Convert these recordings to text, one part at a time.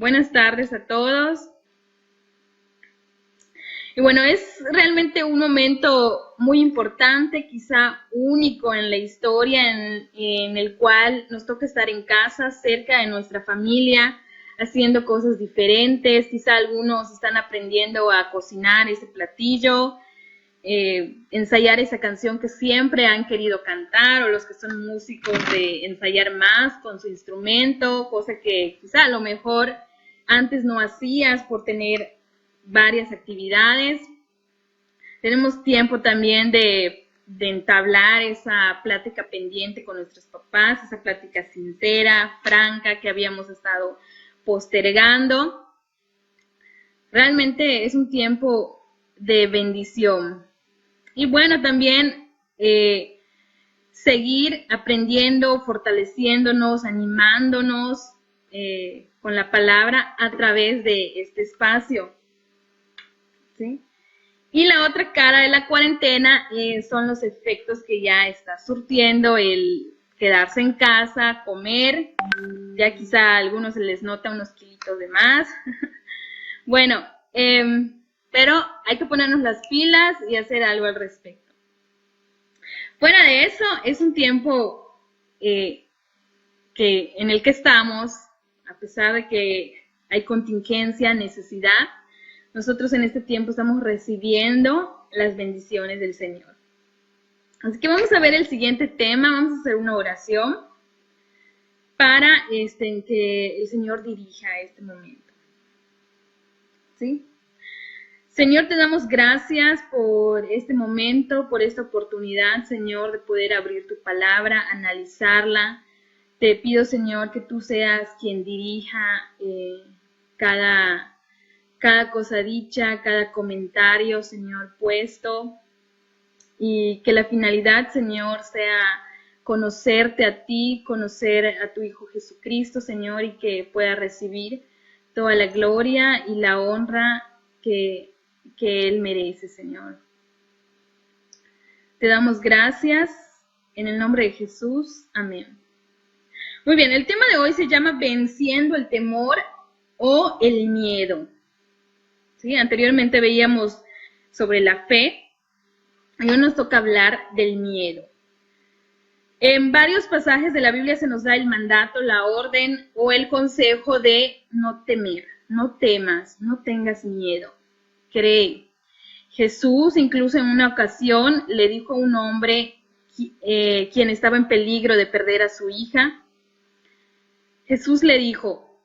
Buenas tardes a todos. Y bueno, es realmente un momento muy importante, quizá único en la historia, en el cual nos toca estar en casa, cerca de nuestra familia, haciendo cosas diferentes. Quizá algunos están aprendiendo a cocinar ese platillo, ensayar esa canción que siempre han querido cantar, o los que son músicos de ensayar más con su instrumento, cosa que quizá a lo mejor antes no hacías por tener varias actividades. Tenemos tiempo también de entablar esa plática pendiente con nuestros papás, esa plática sincera, franca, que habíamos estado postergando. Realmente es un tiempo de bendición. Y bueno, también seguir aprendiendo, fortaleciéndonos, animándonos con la palabra a través de este espacio. ¿Sí? Y la otra cara de la cuarentena son los efectos que ya está surtiendo el quedarse en casa, comer. Ya quizá a algunos se les nota unos kilitos de más. Bueno, pero hay que ponernos las pilas y hacer algo al respecto. Fuera de eso, es un tiempo en el que estamos, a pesar de que hay contingencia, necesidad, nosotros en este tiempo estamos recibiendo las bendiciones del Señor. Así que vamos a ver el siguiente tema, vamos a hacer una oración para que el Señor dirija este momento. ¿Sí? Señor, te damos gracias por este momento, por esta oportunidad, Señor, de poder abrir tu palabra, analizarla. Te pido, Señor, que tú seas quien dirija cada cosa dicha, cada comentario, Señor, puesto, y que la finalidad, Señor, sea conocerte a ti, conocer a tu Hijo Jesucristo, Señor, y que pueda recibir toda la gloria y la honra que Él merece, Señor. Te damos gracias en el nombre de Jesús. Amén. Muy bien, el tema de hoy se llama Venciendo el temor o el miedo. ¿Sí? Anteriormente veíamos sobre la fe y hoy nos toca hablar del miedo. En varios pasajes de la Biblia se nos da el mandato, la orden o el consejo de no temer, no temas, no tengas miedo, cree. Jesús incluso en una ocasión le dijo a un hombre quien estaba en peligro de perder a su hija. Jesús le dijo,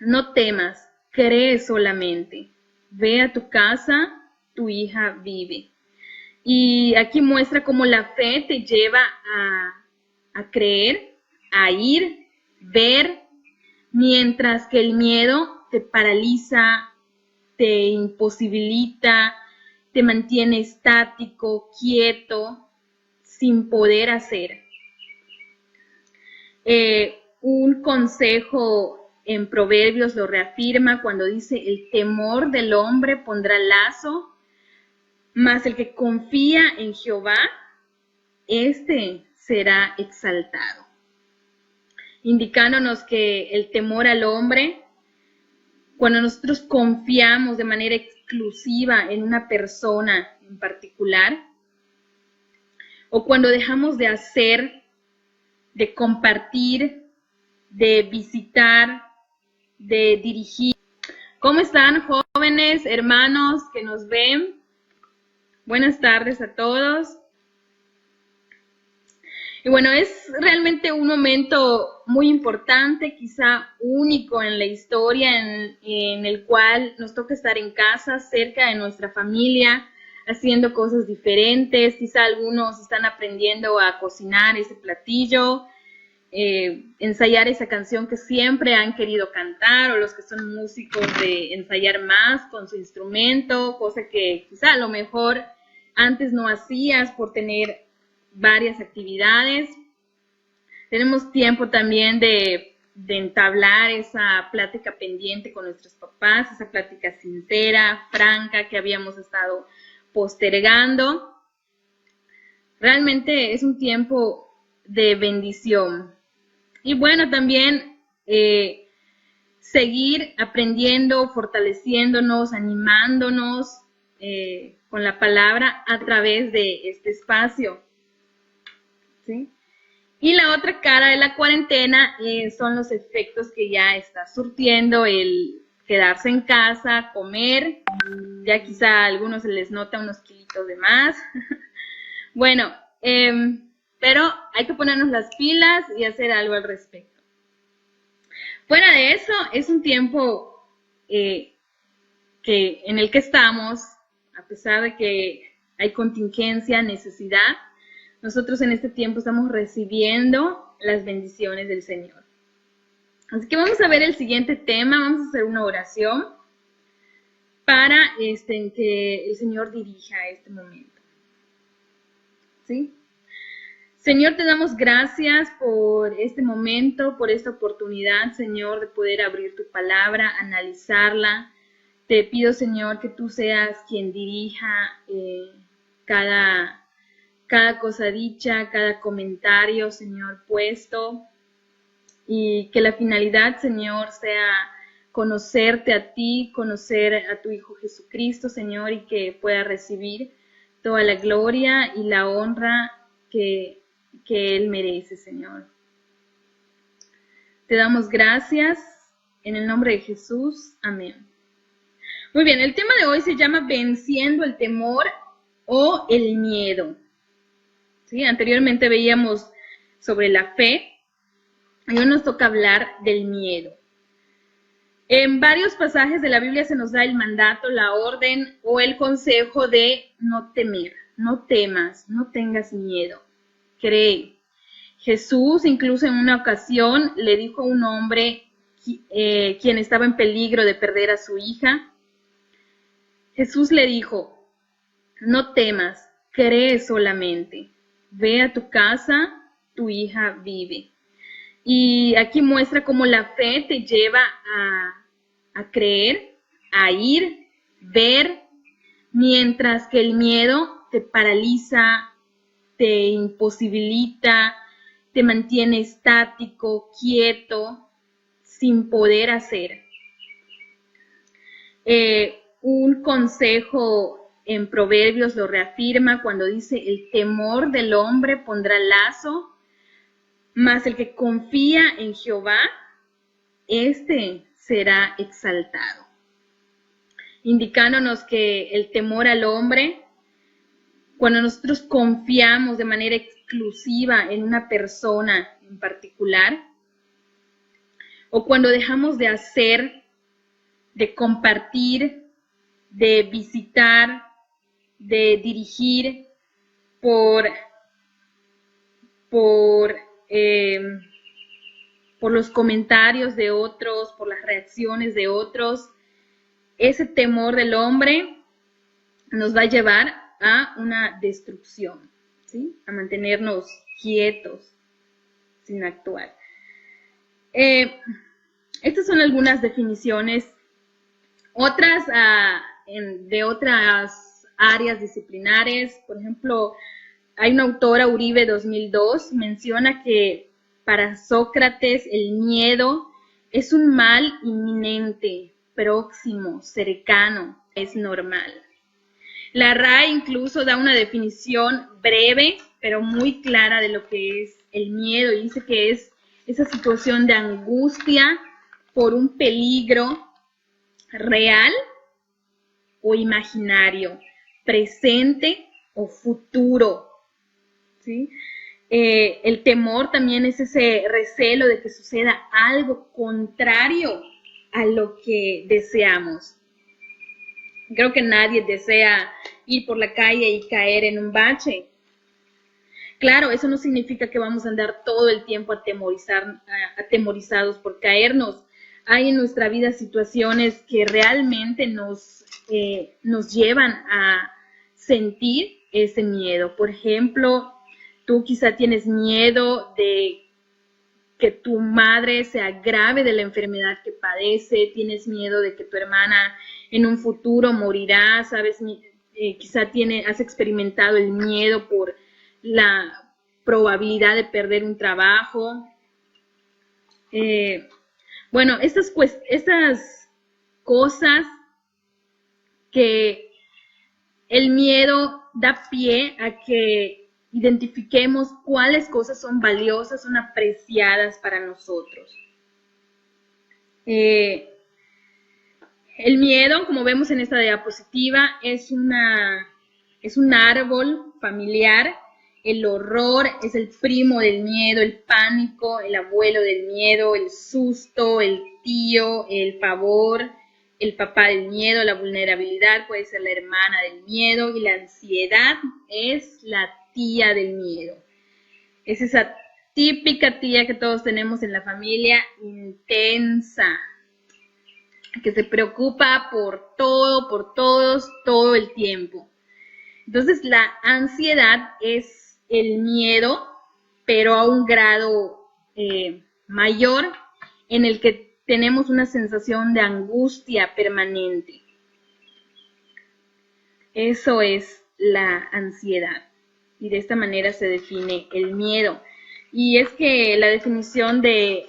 no temas, cree solamente. Ve a tu casa, tu hija vive. Y aquí muestra cómo la fe te lleva a creer, a ir, ver, mientras que el miedo te paraliza, te imposibilita, te mantiene estático, quieto, sin poder hacer. Un consejo en Proverbios lo reafirma cuando dice, el temor del hombre pondrá lazo, mas el que confía en Jehová, éste será exaltado. Indicándonos que el temor al hombre, cuando nosotros confiamos de manera exclusiva en una persona en particular, o cuando dejamos de hacer, de compartir, de visitar, de dirigir. ¿Cómo están, jóvenes, hermanos que nos ven? Buenas tardes a todos. Y bueno, es realmente un momento muy importante, quizá único en la historia, en el cual nos toca estar en casa, cerca de nuestra familia, haciendo cosas diferentes. Quizá algunos están aprendiendo a cocinar ese platillo, ensayar esa canción que siempre han querido cantar, o los que son músicos de ensayar más con su instrumento, cosa que quizá a lo mejor antes no hacías por tener varias actividades. Tenemos tiempo también de entablar esa plática pendiente con nuestros papás, esa plática sincera, franca, que habíamos estado postergando. Realmente es un tiempo de bendición. Y bueno, también seguir aprendiendo, fortaleciéndonos, animándonos con la palabra a través de este espacio, ¿sí? Y la otra cara de la cuarentena son los efectos que ya está surtiendo el quedarse en casa, comer, ya quizá a algunos se les nota unos kilitos de más. Bueno, pero hay que ponernos las pilas y hacer algo al respecto. Fuera de eso, es un tiempo en el que estamos, a pesar de que hay contingencia, necesidad, nosotros en este tiempo estamos recibiendo las bendiciones del Señor. Así que vamos a ver el siguiente tema, vamos a hacer una oración para que el Señor dirija este momento. ¿Sí? Señor, te damos gracias por este momento, por esta oportunidad, Señor, de poder abrir tu palabra, analizarla. Te pido, Señor, que tú seas quien dirija cada cosa dicha, cada comentario, Señor, puesto, y que la finalidad, Señor, sea conocerte a ti, conocer a tu Hijo Jesucristo, Señor, y que pueda recibir toda la gloria y la honra que Él merece, Señor. Te damos gracias en el nombre de Jesús. Amén. Muy bien, el tema de hoy se llama Venciendo el temor o el miedo. ¿Sí? Anteriormente veíamos sobre la fe y hoy nos toca hablar del miedo. En varios pasajes de la Biblia se nos da el mandato, la orden o el consejo de no temer, no temas, no tengas miedo, cree. Jesús incluso en una ocasión le dijo a un hombre quien estaba en peligro de perder a su hija. Jesús le dijo, no temas, cree solamente. Ve a tu casa, tu hija vive. Y aquí muestra cómo la fe te lleva a creer, a ir, ver, mientras que el miedo te paraliza, te imposibilita, te mantiene estático, quieto, sin poder hacer. Un consejo en Proverbios lo reafirma cuando dice, el temor del hombre pondrá lazo, mas el que confía en Jehová, éste será exaltado. Indicándonos que el temor al hombre, cuando nosotros confiamos de manera exclusiva en una persona en particular, o cuando dejamos de hacer, de compartir, de visitar, de dirigir por los comentarios de otros, por las reacciones de otros, ese temor del hombre nos va a llevar a una destrucción, ¿sí? A mantenernos quietos, sin actuar. Estas son algunas definiciones. Otras de otras áreas disciplinares, por ejemplo, hay una autora, Uribe 2002, menciona que para Sócrates el miedo es un mal inminente, próximo, cercano, es normal. La RAE incluso da una definición breve, pero muy clara de lo que es el miedo, y dice que es esa situación de angustia por un peligro real o imaginario, presente o futuro, ¿sí? El temor también es ese recelo de que suceda algo contrario a lo que deseamos. Creo que nadie desea ir por la calle y caer en un bache. Claro, eso no significa que vamos a andar todo el tiempo atemorizados por caernos. Hay en nuestra vida situaciones que realmente nos llevan a sentir ese miedo. Por ejemplo, tú quizá tienes miedo de que tu madre se agrave de la enfermedad que padece, tienes miedo de que tu hermana en un futuro morirá, ¿sabes? Quizá has experimentado el miedo por la probabilidad de perder un trabajo. Bueno, estas cosas que el miedo da pie a que identifiquemos cuáles cosas son valiosas, son apreciadas para nosotros. El miedo, como vemos en esta diapositiva, es un árbol familiar. El horror es el primo del miedo, el pánico, el abuelo del miedo, el susto, el tío, el pavor, el papá del miedo, la vulnerabilidad puede ser la hermana del miedo y la ansiedad es la tía del miedo. Es esa típica tía que todos tenemos en la familia, intensa, que se preocupa por todo, por todos, todo el tiempo. Entonces la ansiedad es el miedo, pero a un grado mayor, en el que tenemos una sensación de angustia permanente. Eso es la ansiedad. Y de esta manera se define el miedo. Y es que la definición del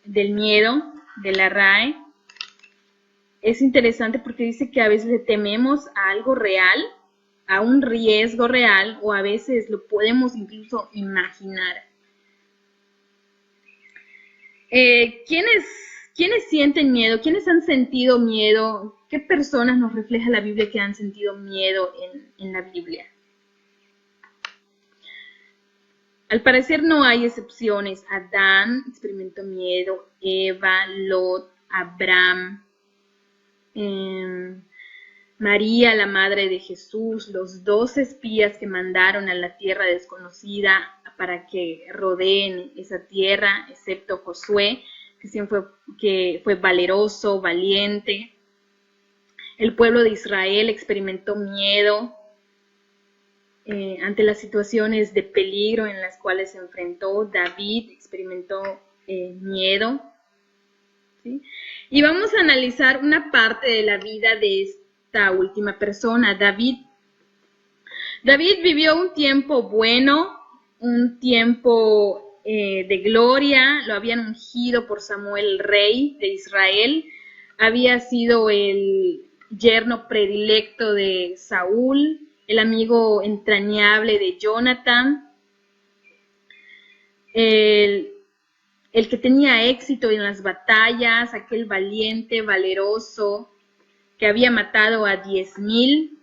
miedo, de la RAE, es interesante porque dice que a veces le tememos a algo real, a un riesgo real, o a veces lo podemos incluso imaginar. ¿Quiénes sienten miedo? ¿Quiénes han sentido miedo? ¿Qué personas nos refleja la Biblia que han sentido miedo en la Biblia? Al parecer no hay excepciones. Adán experimentó miedo, Eva, Lot, Abraham, María, la madre de Jesús, los 12 espías que mandaron a la tierra desconocida para que rodeen esa tierra, excepto Josué, que fue valeroso, valiente. El pueblo de Israel experimentó miedo ante las situaciones de peligro en las cuales se enfrentó. David experimentó miedo. ¿Sí? Y vamos a analizar una parte de la vida de esta última persona, David. David vivió un tiempo bueno, un tiempo de gloria, lo habían ungido por Samuel, rey de Israel, había sido el yerno predilecto de Saúl, el amigo entrañable de Jonathan, el que tenía éxito en las batallas, aquel valiente, valeroso, que había matado a 10,000.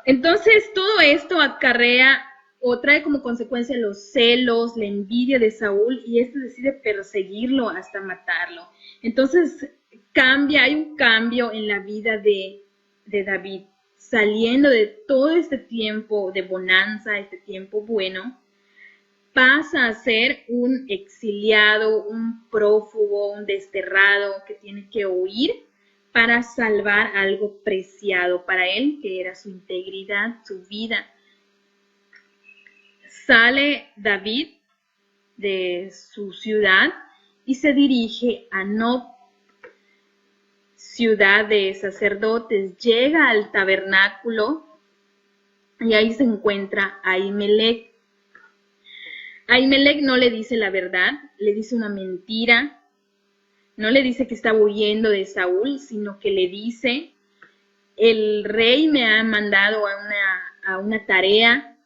Entonces, todo esto acarrea o trae como consecuencia los celos, la envidia de Saúl, y este decide perseguirlo hasta matarlo. Entonces, hay un cambio en la vida de David, saliendo de todo este tiempo de bonanza, este tiempo bueno, pasa a ser un exiliado, un prófugo, un desterrado que tiene que huir para salvar algo preciado para él, que era su integridad, su vida. Sale David de su ciudad y se dirige a Nob, ciudad de sacerdotes. Llega al tabernáculo y ahí se encuentra Ahimelech. Ahimelech no le dice la verdad, le dice una mentira. No le dice que estaba huyendo de Saúl, sino que le dice, el rey me ha mandado a una tarea,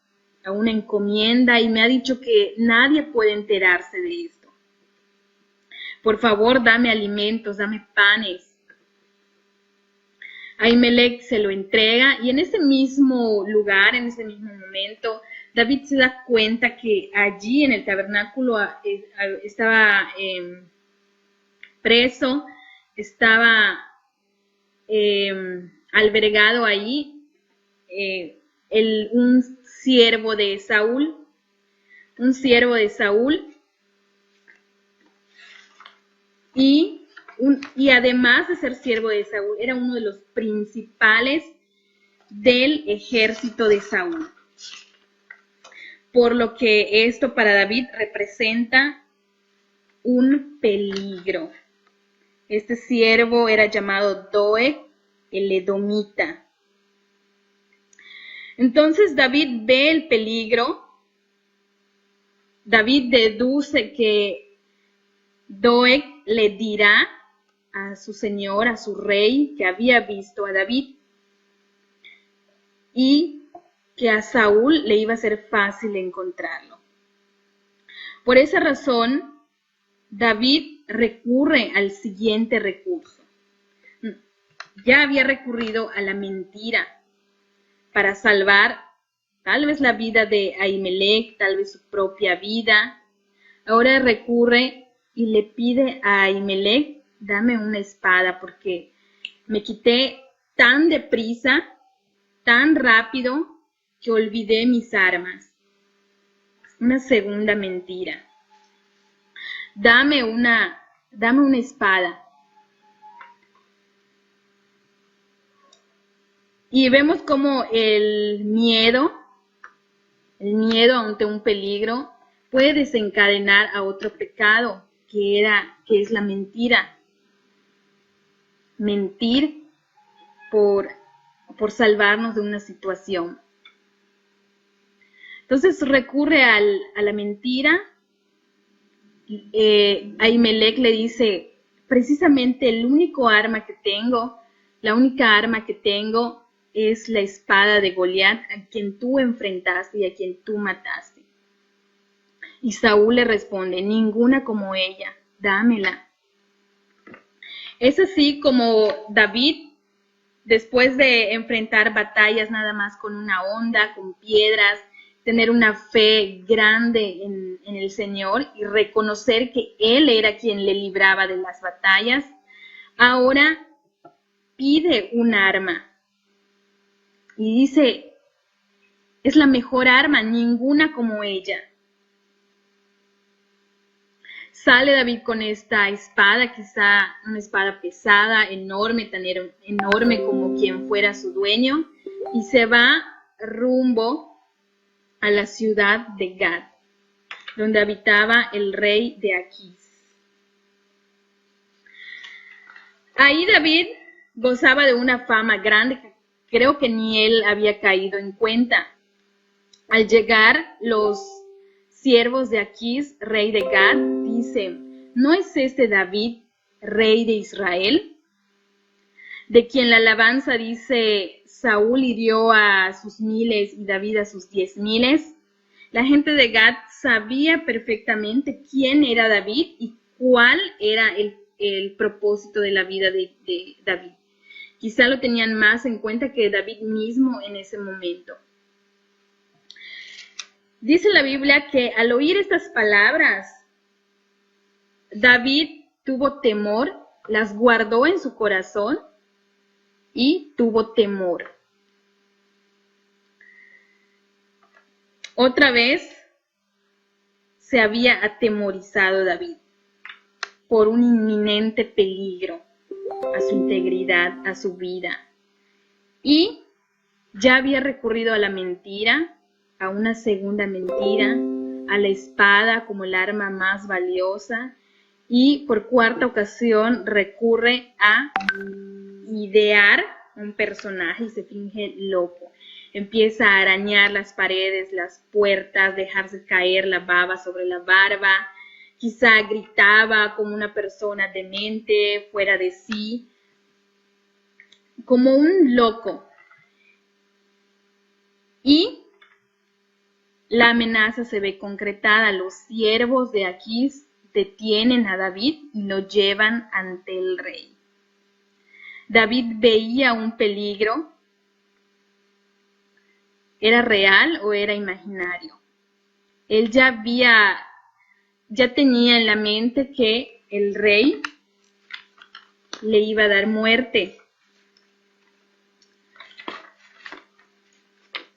a una encomienda, y me ha dicho que nadie puede enterarse de esto. Por favor, dame alimentos, dame panes. Ahimelech se lo entrega, y en ese mismo lugar, en ese mismo momento, David se da cuenta que allí en el tabernáculo estaba preso, estaba albergado ahí un siervo de Saúl, y además de ser siervo de Saúl, era uno de los principales del ejército de Saúl. Por lo que esto para David representa un peligro. Este siervo era llamado Doeg, el edomita. Entonces David ve el peligro. David deduce que Doeg le dirá a su señor, a su rey, que había visto a David y que a Saúl le iba a ser fácil encontrarlo. Por esa razón, David recurre al siguiente recurso. Ya había recurrido a la mentira para salvar tal vez la vida de Ahimelech, tal vez su propia vida. Ahora recurre y le pide a Ahimelech, dame una espada porque me quité tan deprisa, tan rápido, que olvidé mis armas. Una segunda mentira. Dame una espada. Y vemos como el miedo ante un peligro puede desencadenar a otro pecado, que es la mentira. Mentir por salvarnos de una situación. Entonces recurre a la mentira. Ahimelech le dice, precisamente la única arma que tengo es la espada de Goliat, a quien tú enfrentaste y a quien tú mataste. Y Saúl le responde, ninguna como ella, dámela. Es así como David, después de enfrentar batallas nada más con una honda, con piedras, tener una fe grande en el Señor y reconocer que Él era quien le libraba de las batallas, ahora pide un arma. Y dice, es la mejor arma, ninguna como ella. Sale David con esta espada, quizá una espada pesada, enorme, tan enorme como quien fuera su dueño, y se va rumbo a la ciudad de Gad, donde habitaba el rey de Aquís. Ahí David gozaba de una fama grande que creo que ni él había caído en cuenta. Al llegar los siervos de Aquís, rey de Gad, dicen, ¿no es este David, rey de Israel? De quien la alabanza dice, Saúl hirió a sus 1000 y David a sus 10,000. La gente de Gad sabía perfectamente quién era David y cuál era el propósito de la vida de David. Quizá lo tenían más en cuenta que David mismo en ese momento. Dice la Biblia que al oír estas palabras, David tuvo temor, las guardó en su corazón y tuvo temor. Otra vez se había atemorizado David por un inminente peligro a su integridad, a su vida. Y ya había recurrido a la mentira, a una segunda mentira, a la espada como el arma más valiosa, y por cuarta ocasión recurre a idear un personaje y se finge loco. Empieza a arañar las paredes, las puertas, dejarse caer la baba sobre la barba, quizá gritaba como una persona demente, fuera de sí, como un loco. Y la amenaza se ve concretada. Los siervos de Aquís detienen a David y lo llevan ante el rey. David veía un peligro. ¿Era real o era imaginario? Él ya tenía en la mente que el rey le iba a dar muerte.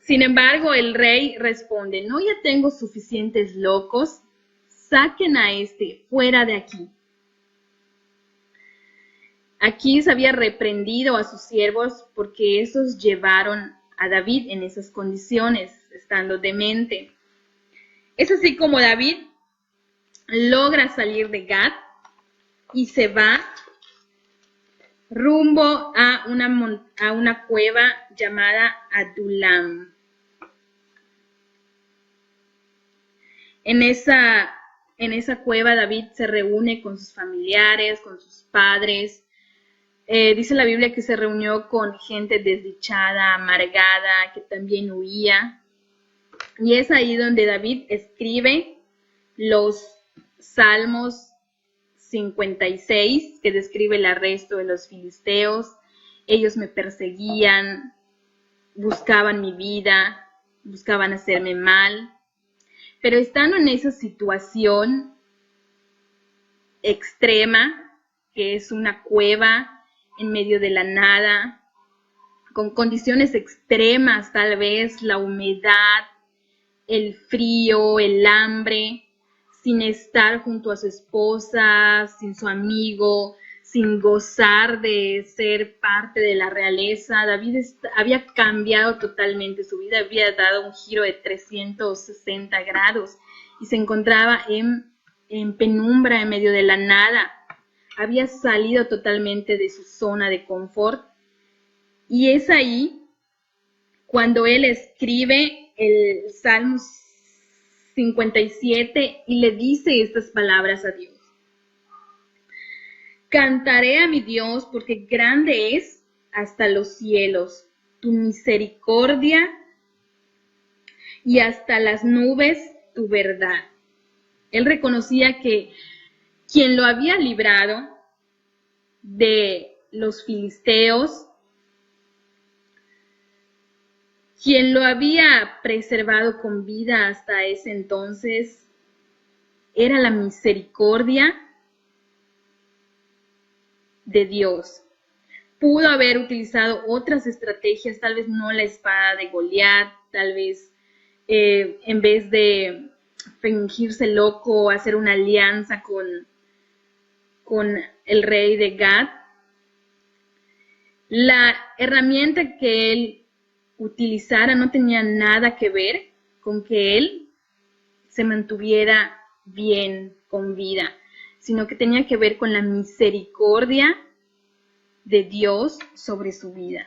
Sin embargo, el rey responde, no, ya tengo suficientes locos, saquen a este fuera de aquí. Aquís había reprendido a sus siervos porque esos llevaron a David en esas condiciones, estando demente. Es así como David logra salir de Gad y se va rumbo a una cueva llamada Adulam. En esa en esa cueva David se reúne con sus familiares, con sus padres. Dice la Biblia que se reunió con gente desdichada, amargada, que también huía. Y es ahí donde David escribe los Salmos 56, que describe el arresto de los filisteos. Ellos me perseguían, buscaban mi vida, buscaban hacerme mal. Pero estando en esa situación extrema, que es una cueva en medio de la nada, con condiciones extremas, tal vez la humedad, el frío, el hambre, sin estar junto a su esposa, sin su amigo, sin gozar de ser parte de la realeza. David había cambiado totalmente su vida, había dado un giro de 360 grados y se encontraba en penumbra, en medio de la nada. Había salido totalmente de su zona de confort. Y es ahí cuando él escribe el Salmo 57 y le dice estas palabras a Dios. Cantaré a mi Dios porque grande es hasta los cielos tu misericordia y hasta las nubes tu verdad. Él reconocía que quien lo había librado de los filisteos, quien lo había preservado con vida hasta ese entonces, era la misericordia de Dios. Pudo haber utilizado otras estrategias, tal vez no la espada de Goliat, tal vez en vez de fingirse loco, hacer una alianza con el rey de Gad. La herramienta que él utilizara no tenía nada que ver con que él se mantuviera bien, con vida, sino que tenía que ver con la misericordia de Dios sobre su vida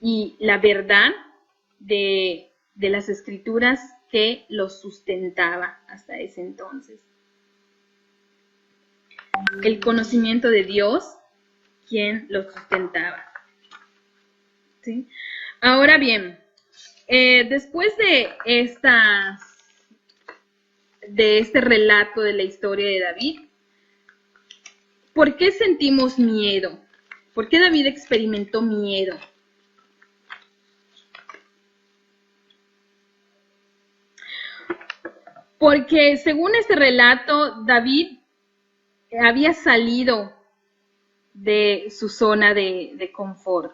y la verdad de las escrituras que lo sustentaba hasta ese entonces. El conocimiento de Dios, quien lo sustentaba. ¿Sí? Ahora bien, después de este relato de la historia de David, ¿por qué sentimos miedo? ¿Por qué David experimentó miedo? Porque según este relato, David había salido de su zona de confort.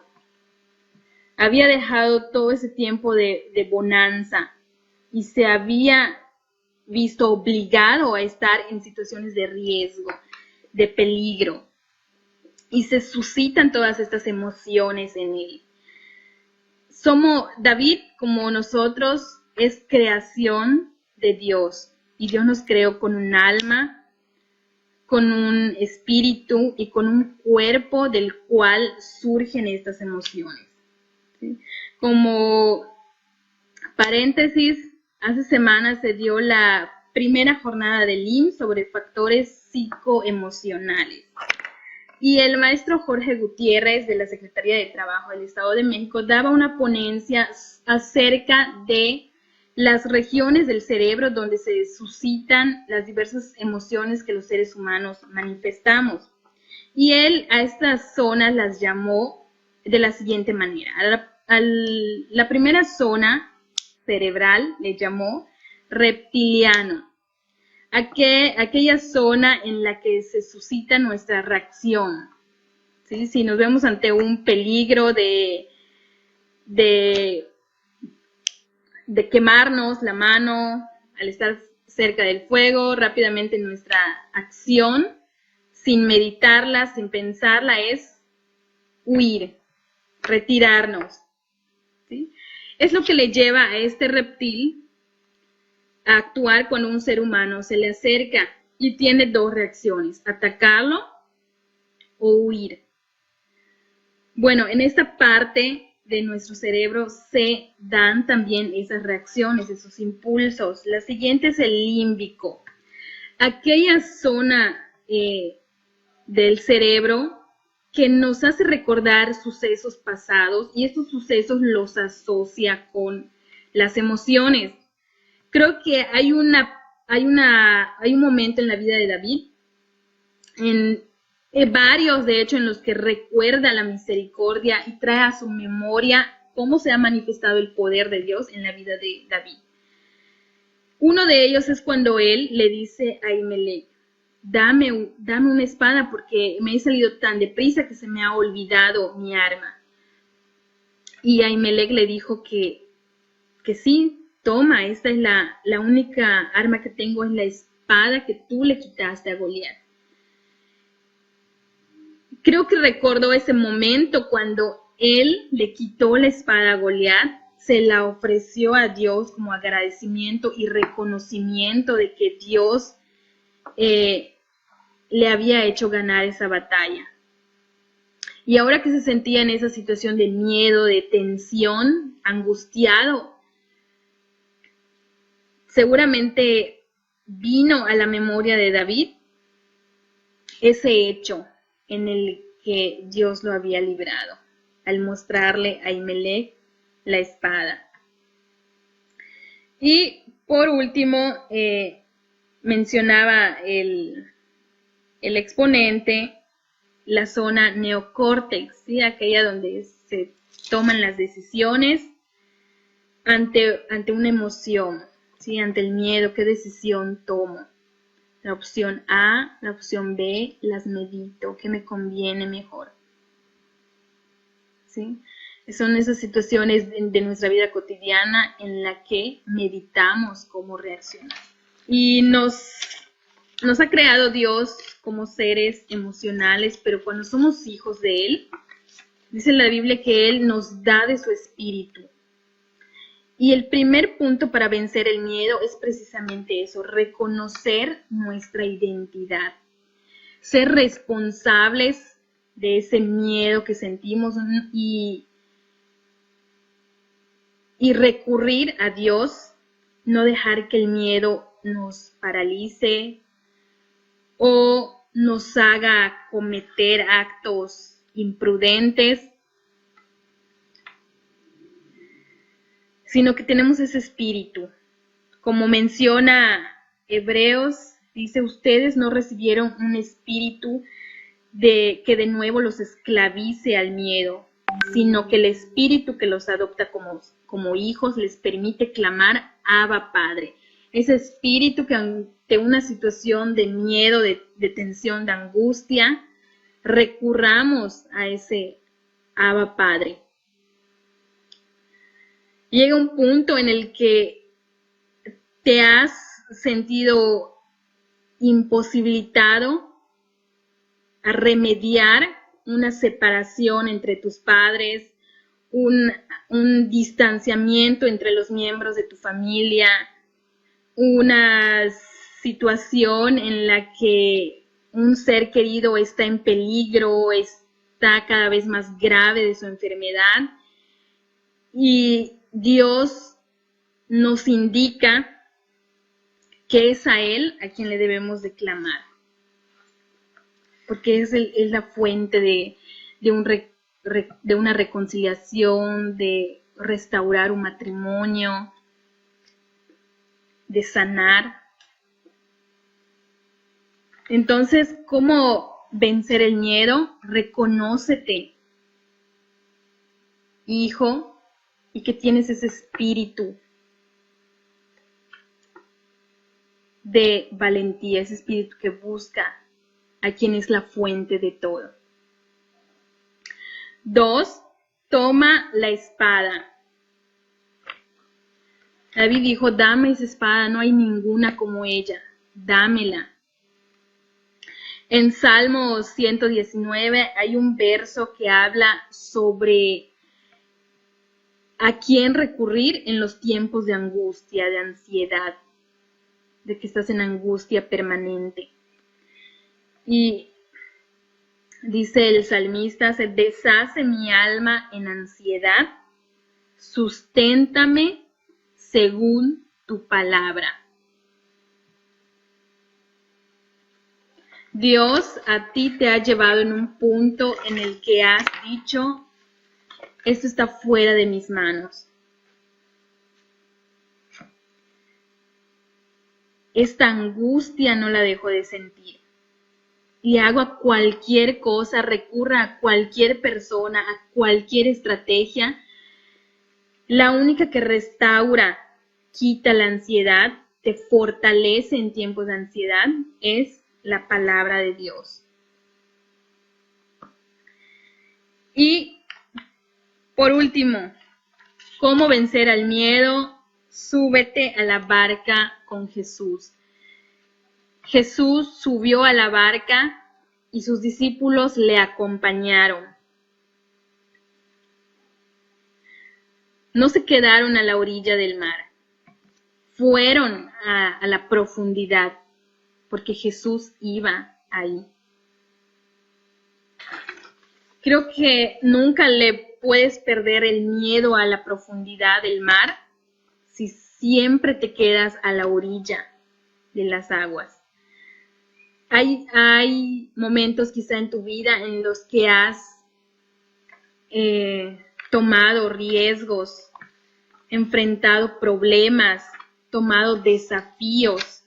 Había dejado todo ese tiempo de bonanza y se había visto obligado a estar en situaciones de riesgo, de peligro. Y se suscitan todas estas emociones en él. David, como nosotros, es creación de Dios. Y Dios nos creó con un alma, con un espíritu y con un cuerpo del cual surgen estas emociones. ¿Sí? Como paréntesis, hace semanas se dio la primera jornada del IMSS sobre factores psicoemocionales. Y el maestro Jorge Gutiérrez de la Secretaría de Trabajo del Estado de México daba una ponencia acerca de las regiones del cerebro donde se suscitan las diversas emociones que los seres humanos manifestamos. Y él a estas zonas las llamó de la siguiente manera. La primera zona cerebral le llamó reptiliano. Aquella zona en la que se suscita nuestra reacción. ¿Sí? Si nos vemos ante un peligro de quemarnos la mano al estar cerca del fuego, rápidamente nuestra acción, sin meditarla, sin pensarla, es huir, retirarnos. ¿Sí? Es lo que le lleva a este reptil a actuar cuando un ser humano se le acerca y tiene dos reacciones, atacarlo o huir. Bueno, en esta parte de nuestro cerebro se dan también esas reacciones, esos impulsos. La siguiente es el límbico. Aquella zona del cerebro que nos hace recordar sucesos pasados y estos sucesos los asocia con las emociones. Creo que hay un momento en la vida de David, en varios de hecho, en los que recuerda la misericordia y trae a su memoria cómo se ha manifestado el poder de Dios en la vida de David. Uno de ellos es cuando él le dice a Ahimelech: dame una espada porque me he salido tan deprisa que se me ha olvidado mi arma. Y Ahimelech le dijo que sí, toma, esta es la única arma que tengo, es la espada que tú le quitaste a Goliat. Creo que recordó ese momento cuando él le quitó la espada a Goliat, se la ofreció a Dios como agradecimiento y reconocimiento de que Dios le había hecho ganar esa batalla. Y ahora que se sentía en esa situación de miedo, de tensión, angustiado, seguramente vino a la memoria de David ese hecho en el que Dios lo había librado, al mostrarle a Ahimelech la espada. Y por último, mencionaba el exponente, la zona neocórtex, ¿sí? Aquella donde se toman las decisiones ante una emoción, ¿sí? Ante el miedo, ¿qué decisión tomo? La opción A, la opción B, las medito, ¿qué me conviene mejor? ¿Sí? Son esas situaciones de nuestra vida cotidiana en la que meditamos cómo reaccionar. Y nos ha creado Dios como seres emocionales, pero cuando somos hijos de Él, dice la Biblia que Él nos da de su espíritu. Y el primer punto para vencer el miedo es precisamente eso, reconocer nuestra identidad, ser responsables de ese miedo que sentimos y recurrir a Dios, no dejar que el miedo nos paralice o nos haga cometer actos imprudentes, sino que tenemos ese espíritu. Como menciona Hebreos, dice: ustedes no recibieron un espíritu que de nuevo los esclavice al miedo, sino que el espíritu que los adopta como hijos les permite clamar: Abba, Padre. Ese espíritu que ante una situación de miedo, de tensión, de angustia, recurramos a ese Abba, Padre. Llega un punto en el que te has sentido imposibilitado a remediar una separación entre tus padres, un distanciamiento entre los miembros de tu familia, una situación en la que un ser querido está en peligro, está cada vez más grave de su enfermedad, y Dios nos indica que es a Él a quien le debemos de clamar, porque es la fuente de una reconciliación, de restaurar un matrimonio, de sanar. Entonces, ¿cómo vencer el miedo? Reconócete, hijo, y que tienes ese espíritu de valentía, ese espíritu que busca a quien es la fuente de todo. 2, toma la espada. David dijo: dame esa espada, no hay ninguna como ella, dámela. En Salmo 119 hay un verso que habla sobre a quién recurrir en los tiempos de angustia, de ansiedad, de que estás en angustia permanente. Y dice el salmista: se deshace mi alma en ansiedad susténtame según tu palabra. Dios a ti te ha llevado en un punto en el que has dicho, esto está fuera de mis manos. Esta angustia no la dejo de sentir. Y hago a cualquier cosa, recurra a cualquier persona, a cualquier estrategia. La única que restaura, quita la ansiedad, te fortalece en tiempos de ansiedad, es la palabra de Dios. Y por último, ¿cómo vencer al miedo? Súbete a la barca con Jesús. Jesús subió a la barca y sus discípulos le acompañaron. No se quedaron a la orilla del mar, fueron a la profundidad, porque Jesús iba ahí. Creo que nunca le puedes perder el miedo a la profundidad del mar si siempre te quedas a la orilla de las aguas. Hay momentos quizá en tu vida en los que has tomado riesgos, enfrentado problemas, tomado desafíos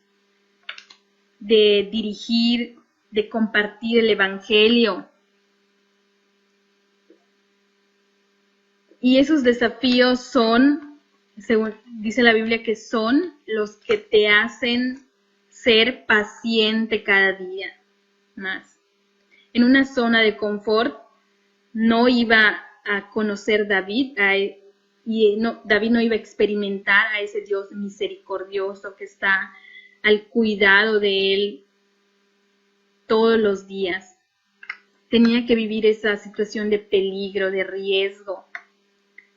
de dirigir, de compartir el evangelio. Y esos desafíos son, según dice la Biblia, que son los que te hacen ser paciente cada día más. En una zona de confort no iba a conocer David, David no iba a experimentar a ese Dios misericordioso que está al cuidado de él todos los días. Tenía que vivir esa situación de peligro, de riesgo,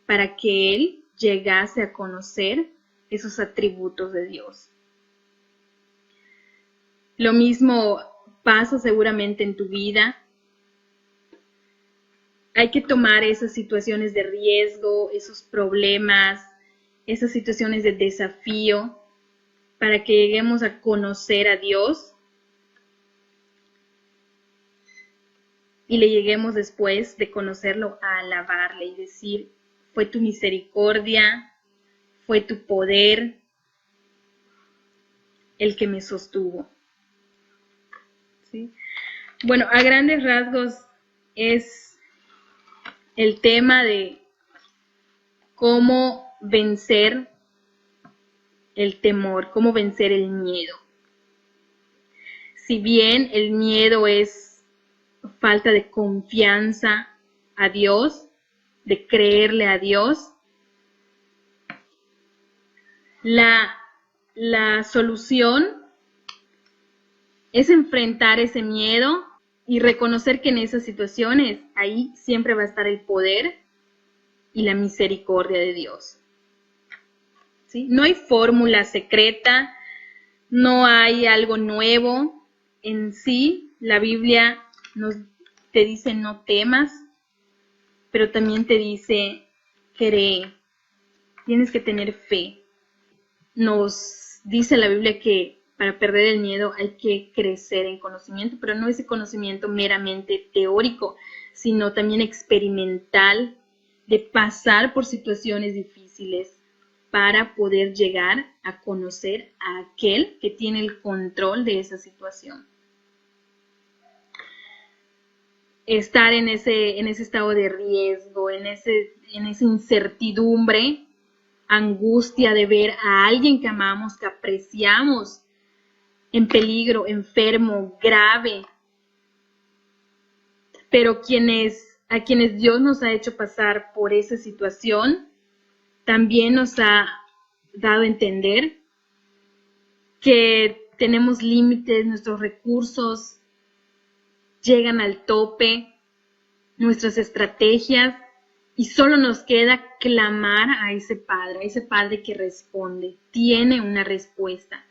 para que él llegase a conocer esos atributos de Dios. Lo mismo pasa seguramente en tu vida. Hay que tomar esas situaciones de riesgo, esos problemas, esas situaciones de desafío, para que lleguemos a conocer a Dios y le lleguemos después de conocerlo a alabarle y decir, fue tu misericordia, fue tu poder el que me sostuvo. ¿Sí? Bueno, a grandes rasgos es el tema de cómo vencer el temor, cómo vencer el miedo. Si bien el miedo es falta de confianza a Dios, de creerle a Dios, la solución es enfrentar ese miedo y reconocer que en esas situaciones ahí siempre va a estar el poder y la misericordia de Dios. ¿Sí? No hay fórmula secreta, no hay algo nuevo en sí. La Biblia te dice no temas, pero también te dice cree, tienes que tener fe. Nos dice la Biblia que para perder el miedo hay que crecer en conocimiento, pero no ese conocimiento meramente teórico, sino también experimental, de pasar por situaciones difíciles para poder llegar a conocer a aquel que tiene el control de esa situación. Estar en ese estado de riesgo, en esa incertidumbre, angustia de ver a alguien que amamos, que apreciamos, en peligro, enfermo, grave, pero a quienes Dios nos ha hecho pasar por esa situación, también nos ha dado a entender que tenemos límites, nuestros recursos llegan al tope, nuestras estrategias, y solo nos queda clamar a ese Padre que responde, tiene una respuesta.